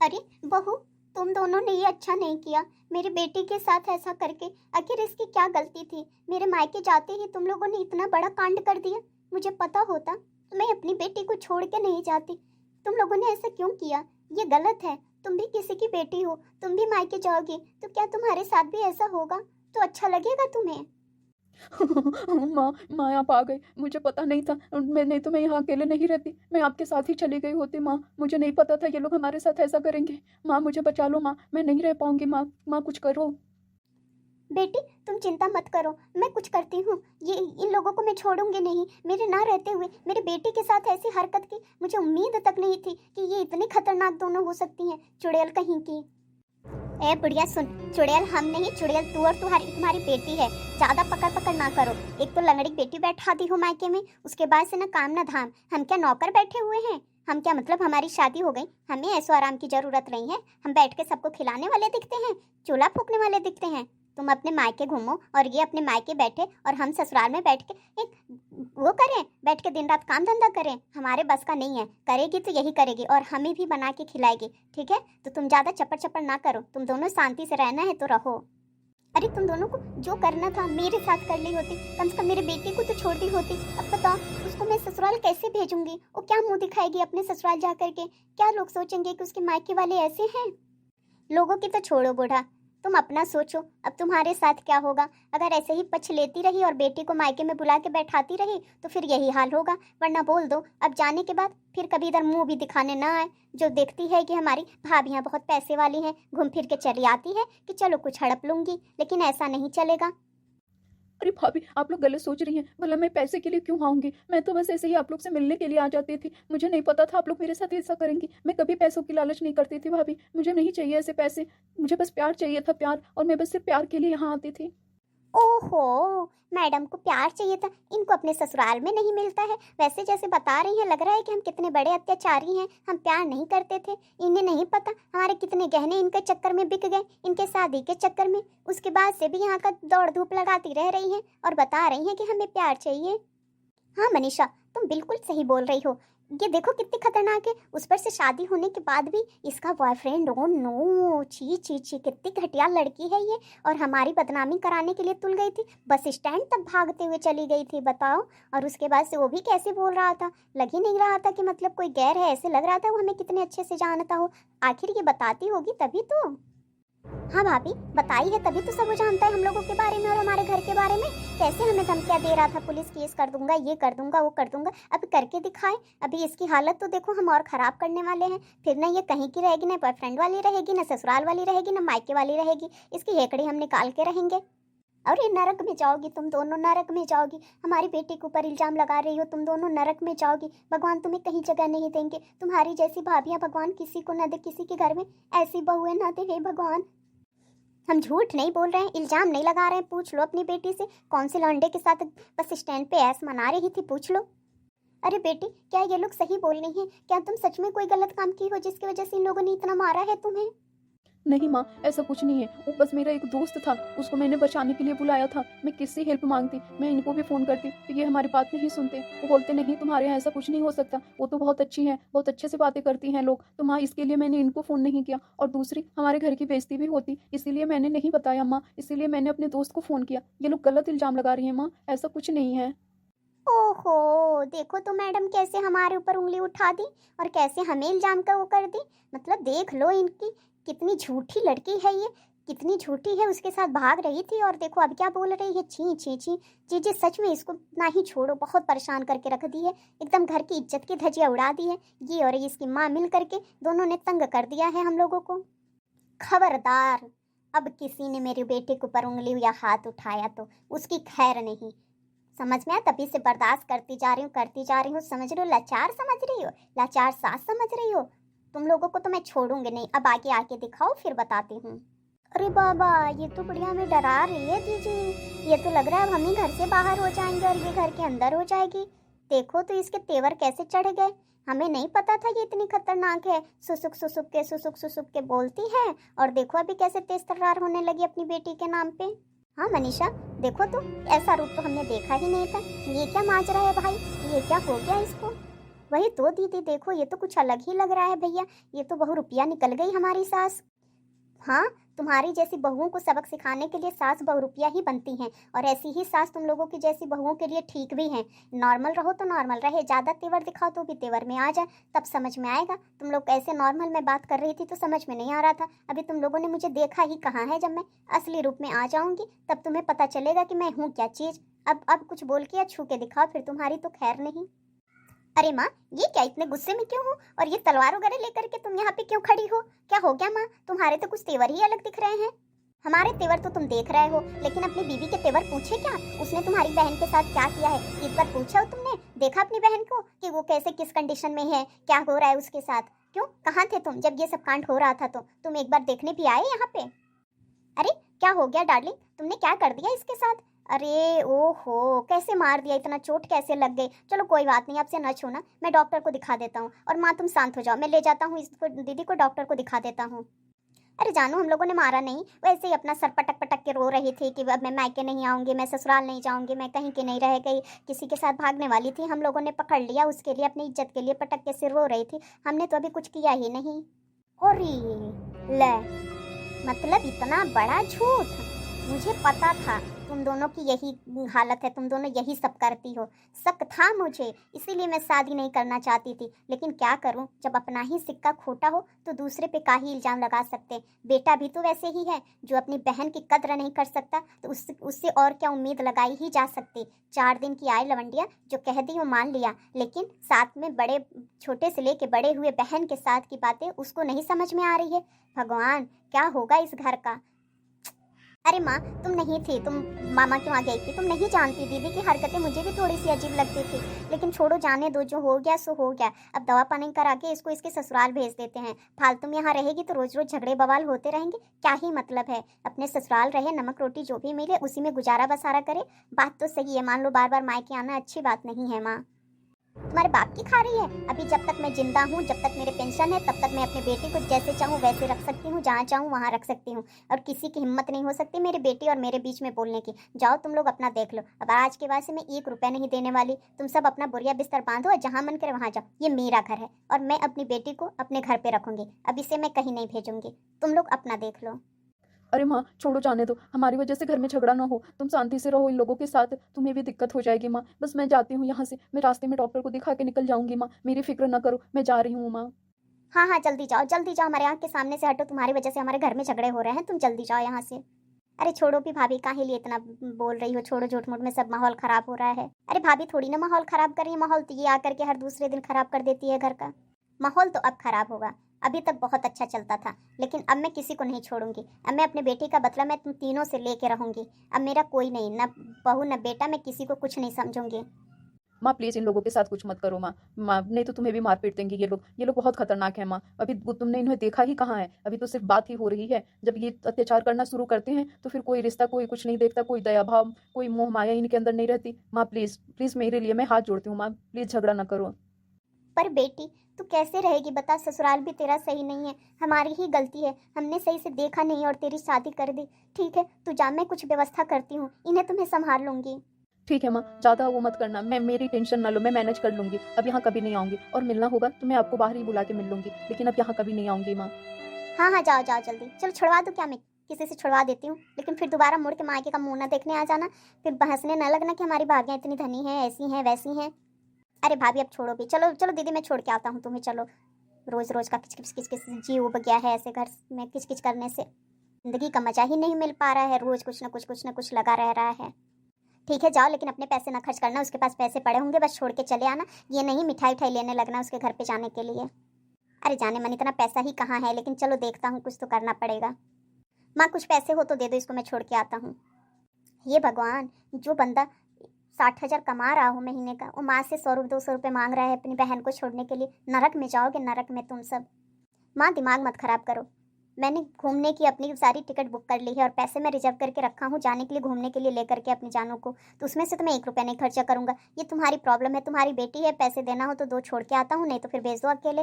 अरे बहू, तुम दोनों ने ये अच्छा नहीं किया मेरी बेटी के साथ ऐसा करके। आखिर इसकी क्या गलती थी? मेरे मायके जाते ही तुम लोगों ने इतना बड़ा कांड कर दिया। मुझे पता होता तो मैं अपनी बेटी को छोड़ के नहीं जाती। तुम लोगों ने ऐसा क्यों किया? ये गलत है। तुम भी किसी की बेटी हो, तुम भी मायके जाओगी तो क्या तुम्हारे साथ भी ऐसा होगा? तो अच्छा लगेगा तुम्हें? माँ माँ आप आ गई, मुझे पता नहीं था। मैं नहीं तो मैं यहाँ अकेले नहीं रहती, मैं आपके साथ ही चली गई होती माँ। मुझे नहीं पता था ये लोग हमारे साथ ऐसा करेंगे। माँ मुझे बचा लो माँ, मैं नहीं रह पाऊंगी माँ। माँ कुछ करो। बेटी, तुम चिंता मत करो, मैं कुछ करती हूँ। ये इन लोगों को मैं छोड़ूंगी नहीं। मेरे ना रहते हुए मेरी बेटी के साथ ऐसी हरकत की, मुझे उम्मीद तक नहीं थी कि ये इतनी खतरनाक दोनों हो सकती हैं। चुड़ैल कहीं की। ए बुढ़िया सुन, चुड़ैल हम नहीं, चुड़ैल तू और तुम्हारी बेटी है। ज्यादा पकड़ पकड़ ना करो। एक तो लंगड़ी बेटी बैठा दी हो मायके में, उसके बाद से ना काम ना धाम। हम क्या नौकर बैठे हुए हैं? हम क्या मतलब हमारी शादी हो गई, हमें ऐसो आराम की जरूरत नहीं है। हम बैठ के सबको खिलाने वाले दिखते हैं, चूल्हा फूकने वाले दिखते हैं? तुम अपने मायके घूमो और ये अपने मायके बैठे और हम ससुराल में बैठ के एक वो करें, बैठ के दिन रात काम धंधा करें। हमारे बस का नहीं है। करेगी तो यही करेगी और हमें भी बना के खिलाएगी। ठीक है, तो तुम ज्यादा चप्पड़ चप्पड़ ना करो। तुम दोनों शांति से रहना है तो रहो। अरे तुम दोनों को जो करना था मेरे साथ कर ली होती, कम से कम मेरे बेटे को तो छोड़ दी होती। अब बताओ उसको मैं ससुराल कैसे भेजूंगी? वो क्या मुंह दिखाएगी अपने ससुराल जा करके? क्या लोग सोचेंगे कि उसके मायके वाले ऐसे हैं? लोगों की तो छोड़ो बूढ़ा, तुम अपना सोचो। अब तुम्हारे साथ क्या होगा? अगर ऐसे ही पछलेती रही और बेटी को मायके में बुला के बैठाती रही तो फिर यही हाल होगा। वरना बोल दो अब जाने के बाद फिर कभी इधर मुंह भी दिखाने ना आए। जो देखती है कि हमारी भाभियां बहुत पैसे वाली हैं, घूम फिर के चली आती है कि चलो कुछ हड़प लूंगी, लेकिन ऐसा नहीं चलेगा। अरे भाभी आप लोग गलत सोच रही हैं। भला मैं पैसे के लिए क्यों आऊंगी? मैं तो बस ऐसे ही आप लोग से मिलने के लिए आ जाती थी। मुझे नहीं पता था आप लोग मेरे साथ ऐसा करेंगी। मैं कभी पैसों की लालच नहीं करती थी भाभी, मुझे नहीं चाहिए ऐसे पैसे। मुझे बस प्यार चाहिए था, प्यार, और मैं बस सिर्फ प्यार के लिए यहाँ आती थी। ओहो, मैडम को प्यार चाहिए था, इनको अपने ससुराल में नहीं मिलता है। वैसे जैसे बता रही हैं लग रहा है कि हम कितने बड़े अत्याचारी हैं, हम प्यार नहीं करते थे। इन्हें नहीं पता हमारे कितने गहने इनके चक्कर में बिक गए, इनके शादी के चक्कर में। उसके बाद से भी यहाँ का दौड़ धूप लगाती रह रही हैं और बता रही हैं कि हमें प्यार चाहिए। हाँ मनीषा, तुम बिल्कुल सही बोल रही हो। ये देखो कितनी खतरनाक है, उस पर से शादी होने के बाद भी इसका बॉयफ्रेंड। ओ नो, छी छी छी, कितनी घटिया लड़की है ये। और हमारी बदनामी कराने के लिए तुल गई थी, बस स्टैंड तक भागते हुए चली गई थी, बताओ। और उसके बाद से वो भी कैसे बोल रहा था, लग ही नहीं रहा था कि मतलब कोई गैर है। ऐसे लग रहा था वो हमें कितने अच्छे से जानता हो। आखिर ये बताती होगी तभी तो। हाँ भाभी, बताई है तभी तो सब वो जानता है हम लोगों के बारे में और हमारे घर के बारे में। कैसे हमें धमकियां दे रहा था, पुलिस केस कर दूंगा, ये कर दूंगा, वो कर दूंगा। अब करके दिखाए। अभी इसकी हालत तो देखो हम और खराब करने वाले हैं। फिर ना ये कहीं की रहेगी, ना बॉयफ्रेंड वाली रहेगी, ना ससुराल वाली रहेगी, ना मायके वाली रहेगी। इसकी हेकड़ी हम निकाल के रहेंगे। और ये नरक में जाओगी, तुम दोनों नरक में जाओगी। हमारी बेटी के ऊपर इल्जाम लगा रही हो, तुम दोनों नरक में जाओगी। भगवान तुम्हें कहीं जगह नहीं देंगे। तुम्हारी जैसी भाभियां भगवान किसी को न दे, किसी के घर में ऐसी बहुएं न दे, हे भगवान। हम झूठ नहीं बोल रहे हैं, इल्जाम नहीं लगा रहे हैं। पूछ लो अपनी बेटी से कौन से लौंडे के साथ बस स्टैंड पे ऐस मना रही थी, पूछ लो। अरे बेटी, क्या ये लोग सही बोल रही हैं? क्या तुम सच में कोई गलत काम की हो जिसकी वजह से इन लोगों ने इतना मारा है तुम्हें? नहीं माँ, ऐसा कुछ नहीं है। वो बस मेरा एक दोस्त था, उसको मैंने बचाने के लिए बुलाया था। मैं किससे हेल्प मांगती, मैं इनको भी फ़ोन करती तो ये हमारी बात नहीं सुनते। वो बोलते नहीं तुम्हारे यहाँ ऐसा कुछ नहीं हो सकता, वो तो बहुत अच्छी है, बहुत अच्छे से बातें करती हैं लोग। तो माँ इसके लिए मैंने इनको फ़ोन नहीं किया। और दूसरी, हमारे घर की बेइज्जती भी होती, इसीलिए मैंने नहीं बताया माँ, इसीलिए मैंने अपने दोस्त को फ़ोन किया। ये लोग गलत इल्ज़ाम लगा रही हैं माँ, ऐसा कुछ नहीं है। ओहो, देखो तो मैडम कैसे हमारे ऊपर उंगली उठा दी और कैसे हमें इल्जाम का वो कर दी। मतलब देख लो इनकी कितनी झूठी लड़की है ये, कितनी झूठी है। उसके साथ भाग रही थी और देखो अब क्या बोल रही है। छी छी छी, जी जी, सच में इसको ना ही छोड़ो, बहुत परेशान करके रख दी है। एकदम घर की इज्जत की धज्जियां उड़ा दी है। ये और इसकी माँ मिल करके दोनों ने तंग कर दिया है हम लोगों को। खबरदार, अब किसी ने मेरे बेटे के ऊपर उंगली या हाथ उठाया तो उसकी खैर नहीं। समझ में आया? तभी से बर्दाश्त करती जा रही हूँ, करती जा रही हूँ। समझ रही हो? लाचार समझ रही हो? लाचार सास समझ रही हो? तुम लोगों को तो मैं छोड़ूंगी नहीं। अब आगे आके दिखाओ, फिर बताती हूँ। अरे बाबा, ये तो बढ़िया हमें डरा रही है दीदी। ये तो लग रहा है अब हम ही घर से बाहर हो जाएंगे और ये घर के अंदर हो जाएगी। देखो तो इसके तेवर कैसे चढ़ गए। हमें नहीं पता था ये इतनी खतरनाक है। सुसुक सुसुक के बोलती है और देखो अभी कैसे तेज तर्रार होने लगी अपनी बेटी के नाम पे। हाँ मनीषा, देखो तो ऐसा रूप तो हमने देखा ही नहीं था। ये क्या माजरा है भाई, ये क्या हो गया इसको? वही तो दीदी, देखो ये तो कुछ अलग ही लग रहा है भैया, ये तो बहु रुपया निकल गई हमारी सास। हाँ, तुम्हारी जैसी बहुओं को सबक सिखाने के लिए सास बहुरुपिया ही बनती हैं, और ऐसी ही सास तुम लोगों की जैसी बहुओं के लिए ठीक भी हैं। नॉर्मल रहो तो नॉर्मल रहे, ज़्यादा तेवर दिखाओ तो भी तेवर में आ जाए, तब समझ में आएगा। तुम लोग ऐसे नॉर्मल में बात कर रही थी तो समझ में नहीं आ रहा था, अभी तुम लोगों ने मुझे देखा ही कहाँ है। जब मैं असली रूप में आ जाऊंगी तब तुम्हें पता चलेगा कि मैं हूँ क्या चीज़। अब कुछ बोल के या छू के दिखाओ, फिर तुम्हारी तो खैर नहीं। अरे माँ, ये क्या, इतने गुस्से में क्यों हो? और ये तलवार वगैरह लेकर के तुम यहाँ पे क्यों खड़ी हो? क्या हो गया माँ? तुम्हारे तो कुछ तेवर ही अलग दिख रहे हैं। हमारे तेवर तो तुम देख रहे हो, लेकिन अपनी बीवी के तेवर पूछे क्या? उसने तुम्हारी बहन के साथ क्या किया है, इस बार पूछा हो तुमने? देखा अपनी बहन को कि वो कैसे, किस कंडीशन में है, क्या हो रहा है उसके साथ? क्यों, कहाँ थे तुम जब ये सब कांड हो रहा था? तो तुम एक बार देखने भी आए यहाँ पे? अरे क्या हो गया डार्लिंग, तुमने क्या कर दिया इसके साथ? अरे ओहो, कैसे मार दिया, इतना चोट कैसे लग गई? चलो कोई बात नहीं, आपसे न छूना, मैं डॉक्टर को दिखा देता हूँ। और माँ तुम शांत हो जाओ, मैं ले जाता हूँ इसको, दीदी को डॉक्टर को दिखा देता हूँ। अरे जानू, हम लोगों ने मारा नहीं, वैसे ही अपना सर पटक पटक के रो रही थी कि अब मैं मायके नहीं आऊँगी, मैं ससुराल नहीं जाऊँगी, मैं कहीं की नहीं रह गई, किसी के साथ भागने वाली थी। हम लोगों ने पकड़ लिया उसके लिए, अपनी इज्जत के लिए पटक के सिर रो रही थी। हमने तो अभी कुछ किया ही नहीं। अरे ले, मतलब इतना बड़ा झूठ! मुझे पता था तुम दोनों की यही हालत है, तुम दोनों यही सब करती हो। शक था मुझे, इसीलिए मैं शादी नहीं करना चाहती थी। लेकिन क्या करूं, जब अपना ही सिक्का खोटा हो तो दूसरे पे का ही इल्जाम लगा सकते। बेटा भी तो वैसे ही है, जो अपनी बहन की कद्र नहीं कर सकता तो उससे और क्या उम्मीद लगाई ही जा सकती। 4 दिन की आए लवंडिया, जो कह दी वो मान लिया, लेकिन साथ में बड़े, छोटे से लेके बड़े हुए बहन के साथ की बातें उसको नहीं समझ में आ रही है। भगवान, क्या होगा इस घर का? अरे माँ, तुम नहीं थी, तुम मामा क्यों आ गई थी? तुम नहीं जानती, दीदी की हरकतें मुझे भी थोड़ी सी अजीब लगती थी, लेकिन छोड़ो, जाने दो, जो हो गया सो हो गया। अब दवा पानी करा के इसको इसके ससुराल भेज देते हैं। फालतू में यहाँ रहेगी तो रोज रोज झगड़े बवाल होते रहेंगे, क्या ही मतलब है? अपने ससुराल रहे, नमक रोटी जो भी मिले उसी में गुजारा बसारा करे। बात तो सही है, मान लो बार बार मायके आना अच्छी बात नहीं है माँ। तुम्हारे बाप की खा रही है? अभी जब तक मैं जिंदा हूँ, जब तक मेरे पेंशन है, तब तक मैं अपने बेटे को जैसे चाहूँ वैसे रख सकती हूँ, जहाँ चाहूँ वहाँ रख सकती हूँ, और किसी की हिम्मत नहीं हो सकती मेरे बेटे और मेरे बीच में बोलने की। जाओ तुम लोग अपना देख लो, अब आज के बाद से मैं 1 रुपया नहीं देने वाली। तुम सब अपना बोरिया बिस्तर बांधो और जहाँ मन करे वहाँ जाओ। ये मेरा घर है और मैं अपनी बेटी को अपने घर पे रखूंगी, अब इसे मैं कहीं नहीं भेजूंगी। तुम लोग अपना देख लो। अरे माँ छोड़ो, जाने दो, हमारी वजह से घर में झगड़ा ना हो, तुम शांति से रहो इन लोगों के साथ, तुम्हें भी दिक्कत हो जाएगी माँ। बस मैं जाती हूँ यहाँ से, मैं रास्ते में डॉक्टर को दिखा के निकल जाऊंगी माँ, मेरी फिक्र ना करो, मैं जा रही हूँ माँ। हाँ हाँ, जल्दी जाओ, जल्दी जाओ, हमारे आँख के सामने से हटो, तुम्हारी वजह से हमारे घर में झगड़े हो रहे हैं, तुम जल्दी जाओ यहाँ से। अरे छोड़ो भी भाभी, काहे लिए इतना बोल रही हो? छोड़ो, झूठ मूठ में सब माहौल खराब हो रहा है। अरे भाभी थोड़ी ना माहौल खराब कर रही है, माहौल तो ये आकर के हर दूसरे दिन खराब कर देती है घर का। माहौल तो अब खराब होगा, अभी तक बहुत अच्छा चलता था, लेकिन अब मैं किसी को नहीं छोड़ूंगी। अब मैं अपने बेटे का बदला मैं तुम तीनों से लेके रहूंगी। अब मेरा कोई नहीं, न बहू न बेटा, मैं किसी को कुछ नहीं समझूंगी। माँ प्लीज़ इन लोगों के साथ कुछ मत करो माँ, माँ नहीं तो तुम्हें भी मार पीट देंगे ये लोग बहुत खतरनाक है माँ। अभी तुमने इन्हें देखा ही कहाँ है, अभी तो सिर्फ बात ही हो रही है। जब ये अत्याचार करना शुरू करते हैं तो फिर कोई रिश्ता, कोई कुछ नहीं देखता, कोई दया भाव, कोई मोह माया इनके अंदर नहीं रहती। माँ प्लीज़ प्लीज़ मेरे लिए मैं हाथ जोड़ती हूँ माँ, प्लीज़ झगड़ा ना करो। पर बेटी, तू कैसे रहेगी बता? ससुराल भी तेरा सही नहीं है, हमारी ही गलती है, हमने सही से देखा नहीं और तेरी शादी कर दी। ठीक है, तू जा, मैं कुछ व्यवस्था करती हूँ, इन्हें तुम्हें संभाल लूंगी। ठीक है माँ, ज़्यादा वो मत करना, मैं मेरी टेंशन ना लो, मैं मैनेज कर लूँगी। अब यहाँ कभी नहीं आऊँगी, और मिलना होगा तो मैं आपको बाहर ही बुला के मिल लूँगी, लेकिन अब यहाँ कभी नहीं आऊँगी माँ। हाँ हाँ, जाओ जाओ जल्दी, चलो छुड़वा दो, क्या मैं किसी से छुड़वा देती हूँ, लेकिन फिर दोबारा मुड़ के मायके का मुंह ना देखने आ जाना, फिर बहसने न लगना कि हमारी भाभियाँ इतनी धनी हैं, ऐसी हैं वैसी हैं। अरे भाभी अब छोड़ो भी, चलो चलो दीदी, मैं छोड़ के आता हूँ तुम्हें, चलो। रोज रोज का किच किच किच किच जी उब गया है ऐसे घर में किच किच करने से, जिंदगी का मजा ही नहीं मिल पा रहा है, रोज कुछ ना कुछ लगा रह रहा है। ठीक है जाओ, लेकिन अपने पैसे ना खर्च करना, उसके पास पैसे पड़े होंगे, बस छोड़ के चले आना, ये नहीं मिठाई उठाई लेने लगना उसके घर पे जाने के लिए। अरे जाने मन, इतना पैसा ही कहाँ है, लेकिन चलो देखता हूँ, कुछ तो करना पड़ेगा। माँ कुछ पैसे हो तो दे दो, इसको मैं छोड़ के आता हूँ। ये भगवान, जो बंदा 60,000 कमा रहा हो महीने का, वो माँ से 100-200 रुपये मांग रहा है अपनी बहन को छोड़ने के लिए। नरक में जाओगे, नरक में तुम सब। माँ दिमाग मत खराब करो, मैंने घूमने की अपनी सारी टिकट बुक कर ली है और पैसे मैं रिजर्व करके रखा हूँ जाने के लिए, घूमने के लिए लेकर के अपनी जानों को, तो उसमें से तो मैं 1 रुपया नहीं खर्चा करूँगा। ये तुम्हारी प्रॉब्लम है, तुम्हारी बेटी है, पैसे देना हो तो 2 छोड़ के आता हूँ, नहीं तो फिर भेज दो अकेले।